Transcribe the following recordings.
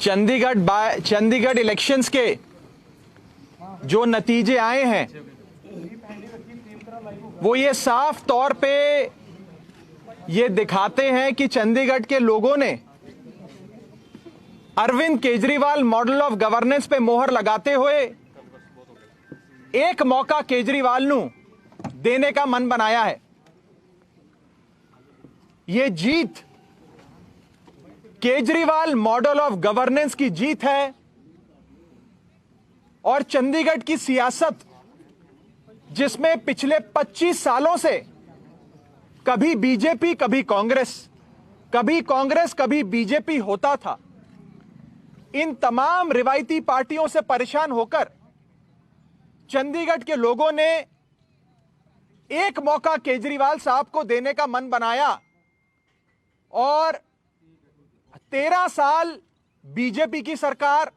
Chandigarh elections के जो नतीजे आए हैं वो ये साफ तौर पे ये दिखाते हैं कि चंडीगढ़ के लोगों ने Arvind Kejriwal model of governance पे मोहर लगाते हुए एक मौका केजरीवाल नू देने का मन बनाया है। ये जीत केजरीवाल मॉडल ऑफ गवर्नेंस की जीत है और चंडीगढ़ की सियासत जिसमें पिछले 25 सालों से कभी बीजेपी कभी कांग्रेस कभी बीजेपी होता था, इन तमाम रिवायती पार्टियों से परेशान होकर चंडीगढ़ के लोगों ने एक मौका केजरीवाल साहब को देने का मन बनाया और 13 साल बीजेपी की सरकार,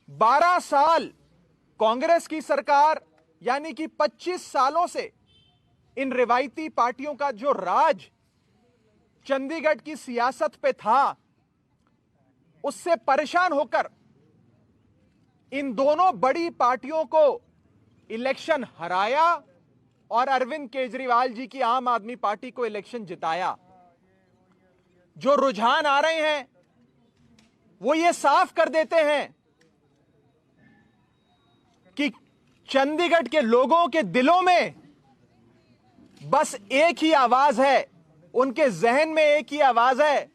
12 साल कांग्रेस की सरकार, यानी कि 25 सालों से इन रिवायती पार्टियों का जो राज चंडीगढ़ की सियासत पे था, उससे परेशान होकर इन दोनों बड़ी पार्टियों को इलेक्शन हराया और अरविंद केजरीवाल जी की आम आदमी पार्टी को इलेक्शन जिताया। जो रुझान आ रहे हैं वो ये साफ कर देते हैं कि चंडीगढ़ के लोगों के दिलों में बस एक ही आवाज है, उनके जहन में एक ही आवाज है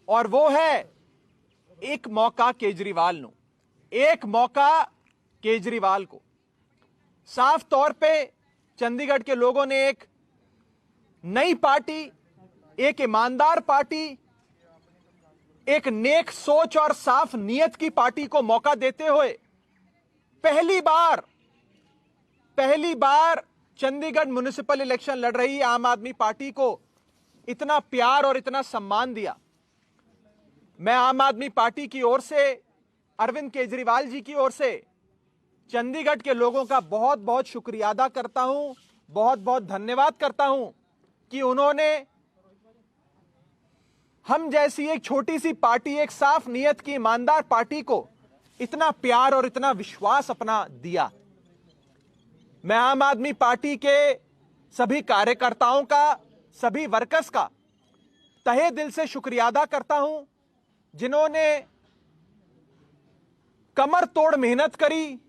और वो है एक मौका केजरीवाल नो, एक मौका केजरीवाल को। साफ तौर पे चंडीगढ़ के लोगों ने एक नई पार्टी, एक ईमानदार पार्टी, एक नेक सोच और साफ नीयत की पार्टी को मौका देते हुए पहली बार चंडीगढ़ म्युनिसिपल इलेक्शन लड़ रही आम आदमी पार्टी को इतना प्यार और इतना सम्मान दिया। मैं आम आदमी पार्टी की ओर से, अरविंद केजरीवाल जी की ओर से चंडीगढ़ के लोगों का बहुत बहुत शुक्रिया अदा करता हूं, बहुत बहुत धन्यवाद करता हूं कि उन्होंने हम जैसी एक छोटी सी पार्टी, एक साफ नीयत की ईमानदार पार्टी को इतना प्यार और इतना विश्वास अपना दिया। मैं आम आदमी पार्टी के सभी कार्यकर्ताओं का, सभी वर्कर्स का तहे दिल से शुक्रिया अदा करता हूं, जिन्होंने कमर तोड़ मेहनत करी,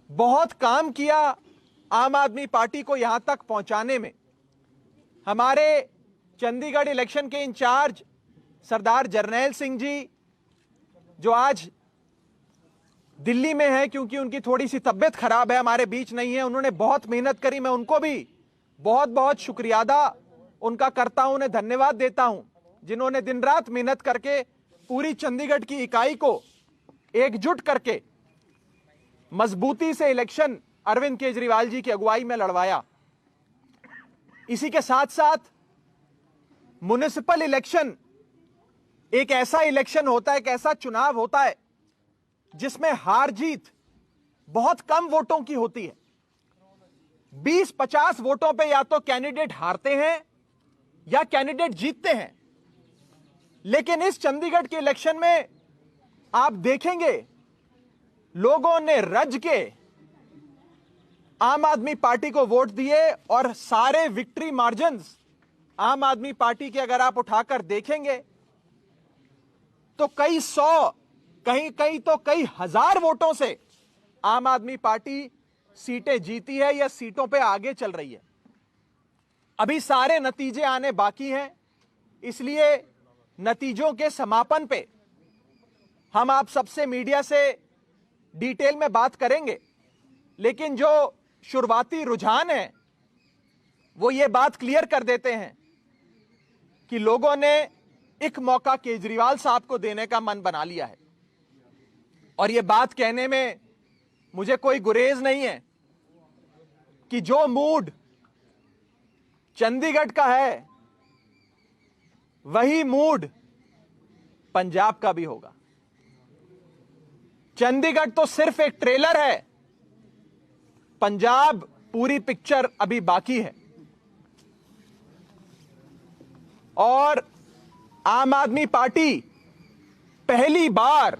बहुत काम किया आम आदमी पार्टी को यहां तक पहुंचाने में। हमारे चंडीगढ़ इलेक्शन के इंचार्ज सरदार जरनैल सिंह जी, जो आज दिल्ली में है क्योंकि उनकी थोड़ी सी तबीयत खराब है, हमारे बीच नहीं है, उन्होंने बहुत मेहनत करी। मैं उनको भी बहुत बहुत शुक्रिया अदा उनका करता हूं, उन्हें धन्यवाद देता हूं, जिन्होंने दिन रात मेहनत करके पूरी चंडीगढ़ की इकाई को एकजुट करके मजबूती से इलेक्शन अरविंद केजरीवाल जी की अगुवाई में लड़वाया। इसी के साथ साथ म्युनिसिपल इलेक्शन एक ऐसा इलेक्शन होता है, एक ऐसा चुनाव होता है जिसमें हार जीत बहुत कम वोटों की होती है। 20-50 वोटों पे या तो कैंडिडेट हारते हैं या कैंडिडेट जीतते हैं। लेकिन इस चंडीगढ़ के इलेक्शन में आप देखेंगे लोगों ने रज के आम आदमी पार्टी को वोट दिए और सारे विक्ट्री मार्जिन्स आम आदमी पार्टी के अगर आप उठाकर देखेंगे तो कई सौ, कहीं तो कई हजार वोटों से आम आदमी पार्टी सीटें जीती है या सीटों पे आगे चल रही है। अभी सारे नतीजे आने बाकी हैं, इसलिए नतीजों के समापन पे हम आप सबसे मीडिया से डिटेल में बात करेंगे। लेकिन जो शुरुआती रुझान है वो ये बात क्लियर कर देते हैं कि लोगों ने एक मौका केजरीवाल साहब को देने का मन बना लिया है। और ये बात कहने में मुझे कोई गुरेज नहीं है कि जो मूड चंडीगढ़ का है वही मूड पंजाब का भी होगा। चंडीगढ़ तो सिर्फ एक ट्रेलर है, पंजाब पूरी पिक्चर अभी बाकी है। और आम आदमी पार्टी पहली बार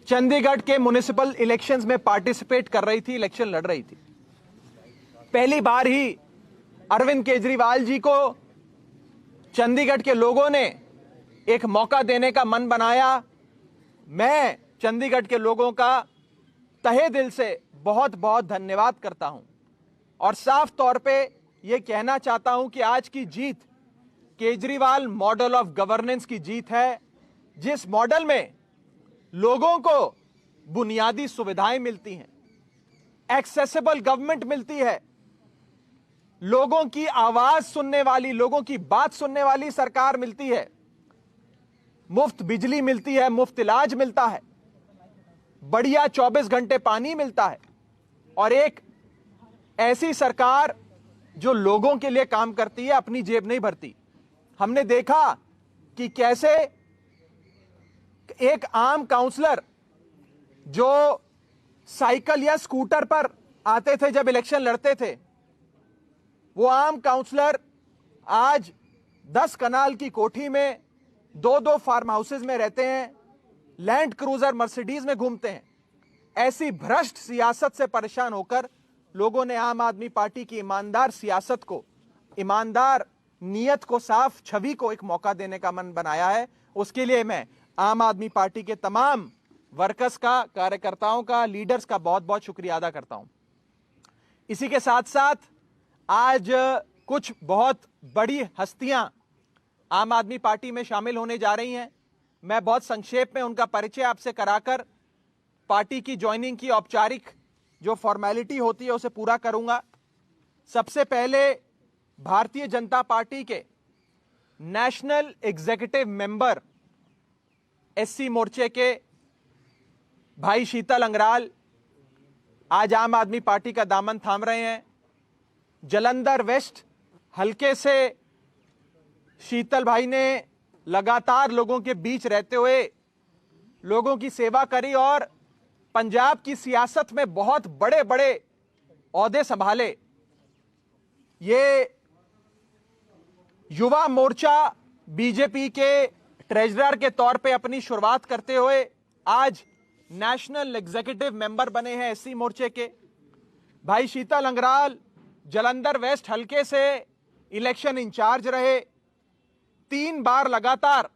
चंडीगढ़ के म्युनिसिपल इलेक्शंस में पार्टिसिपेट कर रही थी, इलेक्शन लड़ रही थी। पहली बार ही अरविंद केजरीवाल जी को चंडीगढ़ के लोगों ने एक मौका देने का मन बनाया। मैं चंडीगढ़ के लोगों का तहे दिल से बहुत बहुत धन्यवाद करता हूं और साफ तौर पे यह कहना चाहता हूं कि आज की जीत केजरीवाल मॉडल ऑफ गवर्नेंस की जीत है, जिस मॉडल में लोगों को बुनियादी सुविधाएं मिलती हैं, एक्सेसिबल गवर्नमेंट मिलती है, लोगों की आवाज सुनने वाली, लोगों की बात सुनने वाली सरकार मिलती है, मुफ्त बिजली मिलती है, मुफ्त इलाज मिलता है, बढ़िया 24 घंटे पानी मिलता है और एक ऐसी सरकार जो लोगों के लिए काम करती है, अपनी जेब नहीं भरती। हमने देखा कि कैसे एक आम काउंसलर जो साइकिल या स्कूटर पर आते थे जब इलेक्शन लड़ते थे, वो आम काउंसलर आज 10 कनाल की कोठी में 2-2 फार्म हाउसेज में रहते हैं, लैंड क्रूजर मर्सिडीज में घूमते हैं। ऐसी भ्रष्ट सियासत से परेशान होकर लोगों ने आम आदमी पार्टी की ईमानदार सियासत को, ईमानदार नीयत को, साफ छवि को एक मौका देने का मन बनाया है। उसके लिए मैं आम आदमी पार्टी के तमाम वर्कर्स का, कार्यकर्ताओं का, लीडर्स का बहुत बहुत शुक्रिया अदा करता हूं। इसी के साथ साथ आज कुछ बहुत बड़ी हस्तियां आम आदमी पार्टी में शामिल होने जा रही हैं। मैं बहुत संक्षेप में उनका परिचय आपसे कराकर पार्टी की ज्वाइनिंग की औपचारिक जो फॉर्मेलिटी होती है उसे पूरा करूंगा। सबसे पहले भारतीय जनता पार्टी के नेशनल एग्जीक्यूटिव मेंबर एससी मोर्चे के भाई शीतल अंगराल आज आम आदमी पार्टी का दामन थाम रहे हैं। जालंधर वेस्ट हलके से शीतल भाई ने लगातार लोगों के बीच रहते हुए लोगों की सेवा करी और पंजाब की सियासत में बहुत बड़े बड़े ओहदे संभाले। ये युवा मोर्चा बीजेपी के ट्रेजरर के तौर पे अपनी शुरुआत करते हुए आज नेशनल एग्जीक्यूटिव मेंबर बने हैं एससी मोर्चे के। भाई शीतल अंगराल जालंधर वेस्ट हलके से इलेक्शन इंचार्ज रहे, 3 बार लगातार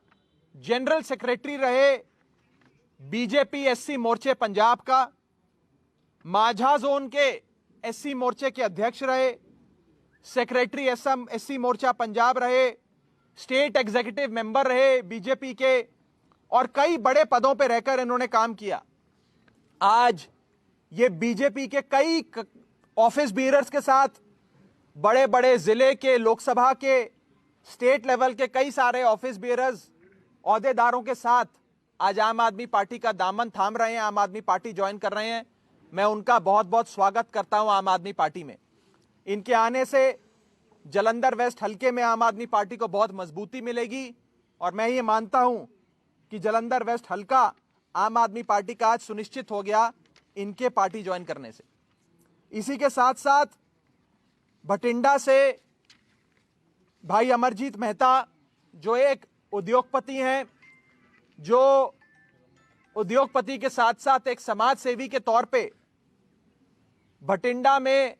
जनरल सेक्रेटरी रहे बीजेपी एससी मोर्चे पंजाब का, माझा जोन के एससी मोर्चे के अध्यक्ष रहे, सेक्रेटरी एससी मोर्चा पंजाब रहे, स्टेट एग्जीक्यूटिव मेंबर रहे बीजेपी के और कई बड़े पदों पर रहकर इन्होंने काम किया। आज ये बीजेपी के कई ऑफिस बीयरर्स के साथ, बड़े बड़े जिले के, लोकसभा के, स्टेट लेवल के कई सारे ऑफिस बीयरर्स, ओहदेदारों के साथ आज आम आदमी पार्टी का दामन थाम रहे हैं, आम आदमी पार्टी ज्वाइन कर रहे हैं। मैं उनका बहुत बहुत स्वागत करता हूं आम आदमी पार्टी में। इनके आने से जालंधर वेस्ट हलके में आम आदमी पार्टी को बहुत मजबूती मिलेगी और मैं ये मानता हूं कि जालंधर वेस्ट हलका आम आदमी पार्टी का आज सुनिश्चित हो गया इनके पार्टी ज्वाइन करने से। इसी के साथ साथ भटिंडा से भाई अमरजीत मेहता जो एक उद्योगपति हैं, जो उद्योगपति के साथ साथ एक समाज सेवी के तौर पे भटिंडा में,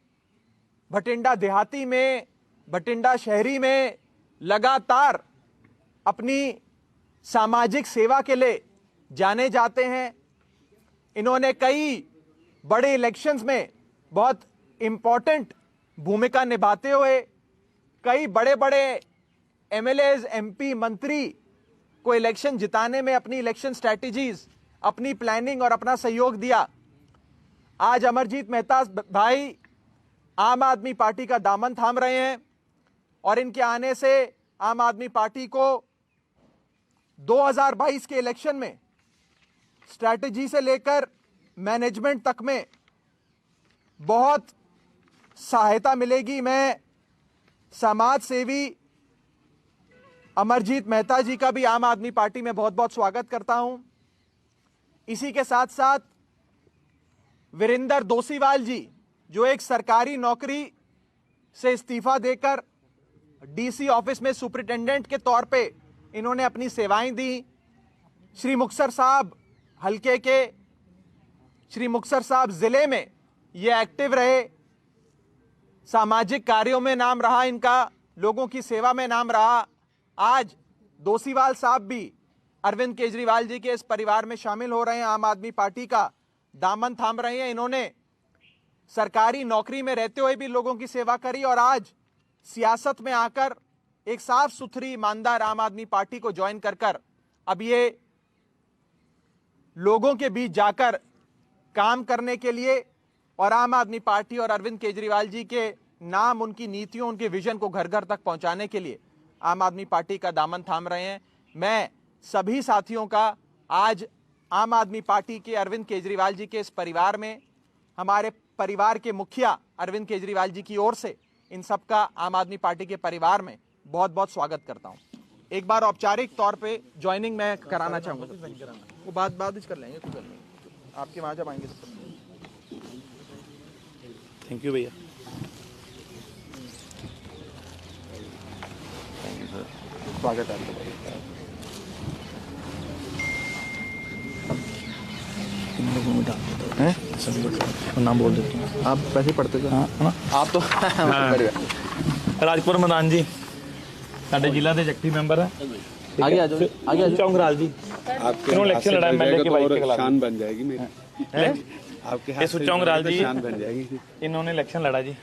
भटिंडा देहाती में, भटिंडा शहरी में लगातार अपनी सामाजिक सेवा के लिए जाने जाते हैं। इन्होंने कई बड़े इलेक्शंस में बहुत इंपॉर्टेंट भूमिका निभाते हुए कई बड़े बड़े एमएलएज, एमपी, मंत्री को इलेक्शन जिताने में अपनी इलेक्शन स्ट्रैटेजीज, अपनी प्लानिंग और अपना सहयोग दिया। आज अमरजीत मेहता भाई आम आदमी पार्टी का दामन थाम रहे हैं और इनके आने से आम आदमी पार्टी को 2022 के इलेक्शन में स्ट्रैटेजी से लेकर मैनेजमेंट तक में बहुत सहायता मिलेगी। मैं समाज सेवी अमरजीत मेहता जी का भी आम आदमी पार्टी में बहुत बहुत स्वागत करता हूं। इसी के साथ साथ वीरेंद्र दोसीवाल जी जो एक सरकारी नौकरी से इस्तीफा देकर डीसी ऑफिस में सुपरिटेंडेंट के तौर पे इन्होंने अपनी सेवाएं दी, श्री मुक्तसर साहब हल्के के, श्री मुक्तसर साहब जिले में ये एक्टिव रहे, सामाजिक कार्यों में नाम रहा इनका, लोगों की सेवा में नाम रहा। आज दोसीवाल साहब भी अरविंद केजरीवाल जी के इस परिवार में शामिल हो रहे हैं, आम आदमी पार्टी का दामन थाम रहे हैं। इन्होंने सरकारी नौकरी में रहते हुए भी लोगों की सेवा करी और आज सियासत में आकर एक साफ सुथरी ईमानदार आम आदमी पार्टी को ज्वाइन कर अब ये लोगों के बीच जाकर काम करने के लिए और आम आदमी पार्टी और अरविंद केजरीवाल जी के नाम, उनकी नीतियों, उनके विजन को घर घर तक पहुंचाने के लिए आम आदमी पार्टी का दामन थाम रहे हैं। मैं सभी साथियों का आज आम आदमी पार्टी के अरविंद केजरीवाल जी के इस परिवार में, हमारे परिवार के मुखिया अरविंद केजरीवाल जी की ओर से इन सबका आम आदमी पार्टी के परिवार में बहुत बहुत स्वागत करता हूं। एक बार औपचारिक तौर पे ज्वाइनिंग मैं कराना चाहूंगा, वो बाद कर लेंगे, कुछ नहीं, आपके वहां जब आएंगे तो। थैंक यू भैया। स्वागत है आपका। सभी लोग नाम बोल देते हैं, आप वैसे ही पढ़ते थे। हाँ ना, आप तो राजपुर मैदान जी साडे जिला के जगती मैंबर है। आगे आ जाओ, आगे आ जाओ। चौंगराल जी आपके इन्होंने इलेक्शन लड़ा एमएलए के वाइफ के खिलाफ। शान बन जाएगी मेरी, आपके हाथ से चौंगराल जी शान बन जाएगी। इन्होंने इलेक्शन लड़ा जी,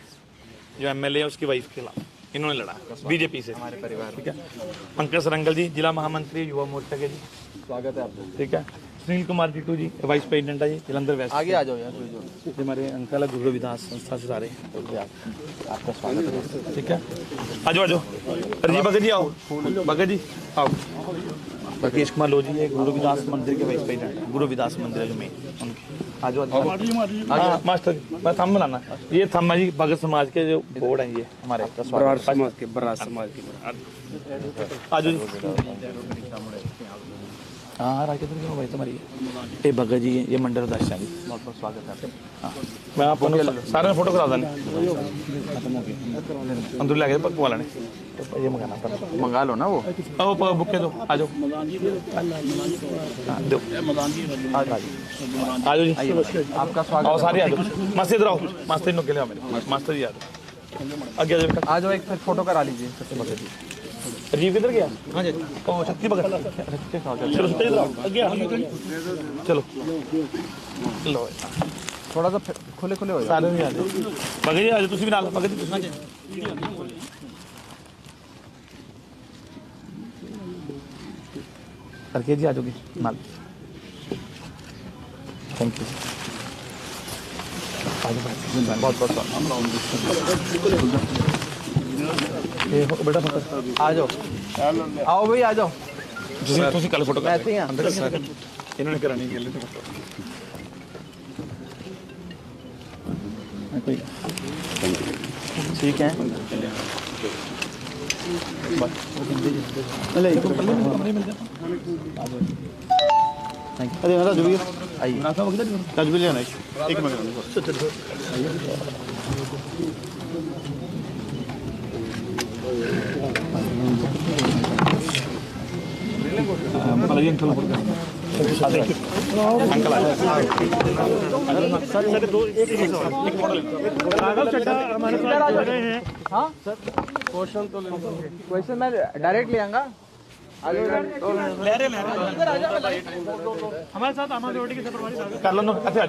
जो एमएलए है उसकी वाइफ के खिलाफ इन्होंने लड़ा बीजेपी से, हमारे परिवार। ठीक है। पंकज सरंगल जी जिला महामंत्री युवा मोर्चा के जी, स्वागत है आपका। ठीक है। सुनील कुमार जीटू जी वाइस प्रेसिडेंट है जी जलंधर वेस्ट। आगे आ जाओ यार, ये हमारे अंकल है गुरु रविदास संस्था से सारे, आपका स्वागत है। ठीक है। आ जाओ अरे जी भगत जी आओ, भगत जी आओ। राकेश कुमार लो जी ये गुरु रविदास मंदिर के वाइस प्रेसिडेंट है, गुरु रविदास मंदिर है जो मेन उनके। आ जाओ हाँ मास्टर जी, मैं थंब बनाना, ये थंब है जी भगत समाज के जो बोर्ड है ये हमारे बरार समाज के, बरार समाज के। आ जाओ जी। हाँ राकेश जी भाई तुम्हारी ये भगत जी ये मंडल अध्यक्ष है जी, बहुत बहुत स्वागत है। हाँ मैं आपको सारे फोटो करा दें अंदर लगे पकवा लेने, ये मंगाना पर मंगा लो ना वो। ओ बुके दो, आ जाओ दो, आ जाओ जी। आपका स्वागत। आओ सारे आ जाओ, मास्टर इधर आओ, मास्टर इन लोग के लिए आओ मेरे, मास्टर जी आ जाओ आगे आ जाओ, एक फिर फोटो करा लीजिए सबसे भगत जी। राजीव किधर गया? हाँ जी ओ शक्ति भगत चलो सत्य इधर आओ, आगे आओ चलो लो थोड़ा सा खुले खुले हो जाओ। सारे नहीं आ जाओ, भगत जी आ जाओ, तुसी भी नाल भगत जी तुसी करके जी आ जाओगे नाल। थैंक यू बहुत बहुत ये बेटा फोटो आ जाओ, आओ भाई आ जाओ। तुसी कल फोटो ऐसे ही अंदर इन्होंने करानी है कोई ठीक है। अरे राजू भैया आइए, राजू भैया एक क्वेश्चन मैं डायरेक्ट ले आऊंगा। हमारे साथ कर लो, अच्छा आ जाओ।